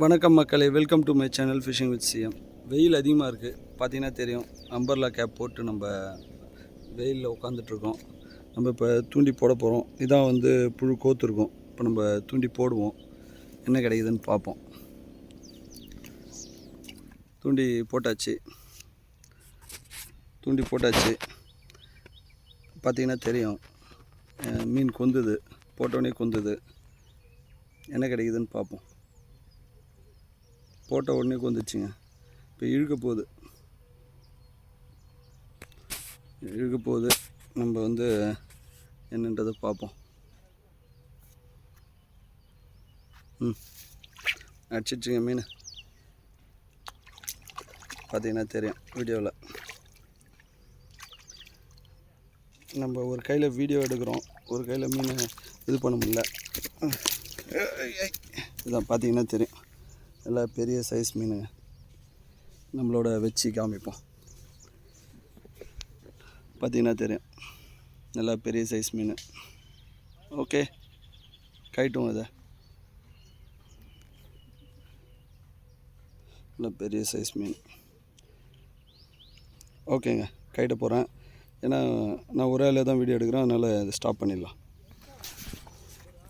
வணக்கம் மக்களே, welcome to my channel fishing with CM. வெயில் அதிகமாக இருக்குது, பார்த்தீங்கன்னா தெரியும். அம்பர்லா கேப் போட்டு நம்ம வெயிலில் உட்காந்துட்ருக்கோம். நம்ம இப்போ தூண்டி போட போகிறோம். இதான் வந்து புழு கோத்துருக்கோம். இப்போ நம்ம தூண்டி போடுவோம், என்ன கிடைக்குதுன்னு பார்ப்போம். தூண்டி போட்டாச்சு, பார்த்தீங்கன்னா தெரியும். மீன் கொந்துது, போட்டோடனே கொந்துது. என்ன கிடைக்குதுன்னு பார்ப்போம். போட்ட உடனே கொந்துச்சுங்க. இப்போ இழுக்க போகுது. நம்ம வந்து என்னன்றதை பார்ப்போம். அடிச்சிடுச்சுங்க மீன், பார்த்தீங்கன்னா தெரியும் வீடியோவில். நம்ம ஒரு கையில் வீடியோ எடுக்கிறோம், ஒரு கையில் மீன் இது பண்ண முடியல. இதான் பார்த்தீங்கன்னா தெரியும், எல்லாம் பெரிய சைஸ் மீனுங்க. நம்மளோட வச்சு காமிப்போம். பார்த்தீங்கன்னா தெரியும், நல்லா பெரிய சைஸ் மீன். ஓகே, கைட்டும் அதை நல்லா பெரிய சைஸ் மீன். ஓகேங்க, கைட்ட போகிறேன். ஏன்னா நான் ஒரே ஆளே தான் வீடியோ எடுக்கிறேன், அதனால் ஸ்டாப் பண்ணிடலாம்.